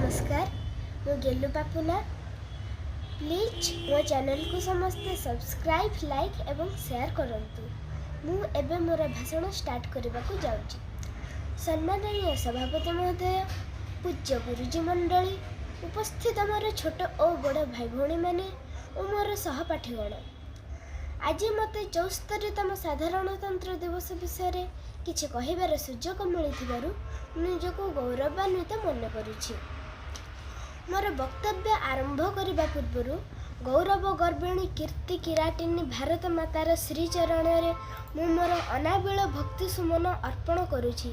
नमस्कार मु गेलु पापुना प्लीज मो चैनल को समस्ते सब्सक्राइब लाइक एवं शेयर करंतु। मु एबे मोर भाषण स्टार्ट करने को जाउची। सम्माननीय सभापति महोदय, पूज्य गुरुजी मंडली, उपस्थित मोर छोट और बड़ भाई भौणी माने और मोर सहपाठीगण, आज मते 74तम साधारणतंत्र दिवस विषय किछि कहिबार सुजोग मिलिथिबारु निजको गौरवान्वित मन करुछि। मोर वक्तव्य आरंभ करने पूर्व गौरव गर्भिणी कीर्ति किराटिनी भारत मातार श्रीचरण मु मोर अनाबिल भक्ति सुमन अर्पण करुछि।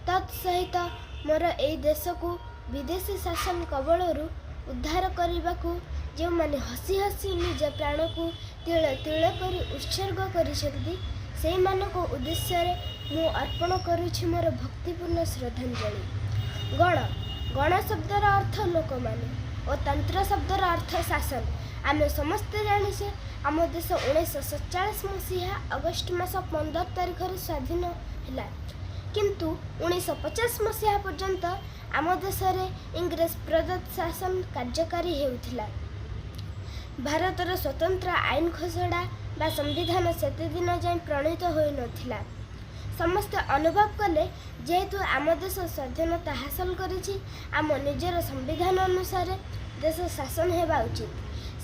तत्सहित मोर ए देश को विदेशी शासन कबलरू उद्धार करने को जो माने हसी हसी निज प्राण को तिल तिल कर उत्सर्ग करिसेंती से मानको उद्देश्य मु अर्पण करुछि मोर भक्तिपूर्ण श्रद्धांजलि। गण शब्दर अर्थ लोक माने और तंत्र शब्दर अर्थ शासन। आमे समस्ते जानिछे आम देश 1947 मसीहा अगस्ट मास 15 तारिख स्वाधीन हैला, किंतु 1950 मसीहा पर्यंत आम देश में इंग्रेज प्रदत्त शासन कार्यकारी हेउथिला। भारतर स्वतंत्र आईन खसड़ा बा संविधान सेते दिन जाए प्रणीत होई नथिला। समस्त अनुभव कले जेहेतु आम देश स्वाधीनता हासिल करिछि, आम निजर संविधान अनुसार देश शासन हेबा उचित।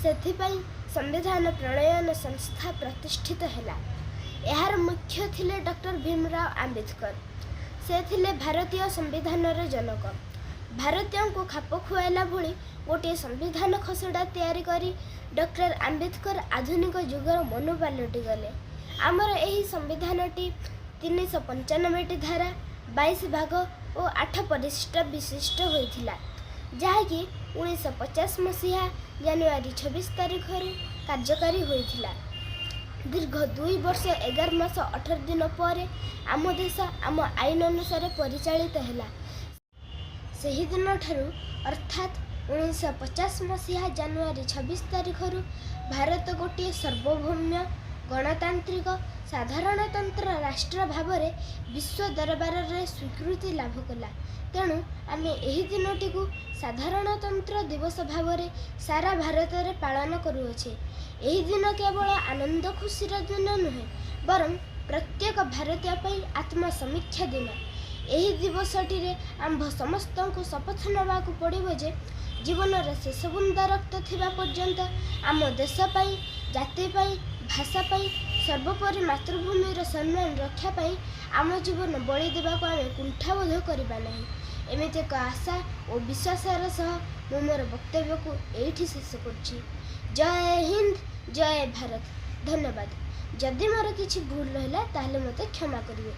सेथिपई संविधान प्रणयन संस्था प्रतिष्ठित हैला। एहार मुख्य थिले डॉक्टर भीमराव आंबेडकर। से थिले भारतीय संविधानर जनक। भारतीयों को खाप खुआला भली गोटे संविधान खसड़ा तैयारी करी डॉक्टर आंबेडकर आधुनिक युगर मनु पालटि गले। आमर एही संविधानटी 395 धारा 22 भाग और 8 परिशिष्ट विशिष्ट होइथिला, जहाँकि 1950 मसीहा जनवरी 26 तारिख कार्यकारी होइथिला। दीर्घ 2 वर्ष 11 मास 18 दिन पर आम देश आम आईन अनुसार परिचालित हैला। सही दिन ठारू अर्थात 1950 मसीहा जनवरी 26 तारिख भारत गोटे सार्वभौम्य गणतांत्रिक साधारणतंत्र राष्ट्र भाव विश्व दरबार रे स्वीकृति लाभ कला। तेणु आमे एही दिनटी को साधारणतंत्र दिवस भाव सारा भारत रे पालन करुअछे। एही दिन केवल आनंद खुशीर दिन नुहे, बरं प्रत्येक भारतीय पई आत्मसमीक्षा दिन। एही दिवसटी रे आंभ समस्त को शपथ नबाकू पड़िबो जे जीवन रे शेष बुंदा रक्त थिबा पर्यंत आम देश पई, जाति पई, भाषा पई, सर्वोपरि मातृभूमि सम्मान रक्षा पाई आम जीवन बलि देवा को आम कुंठाबोध करबा नहीं। एमिति एक आशा और विश्वासर सह मु मोर वक्तव्य को एठी शेष करछि। जय हिंद, जय भारत। धन्यवाद। जदि मोर किछि भूल रहला ताहले मते क्षमा करिवे।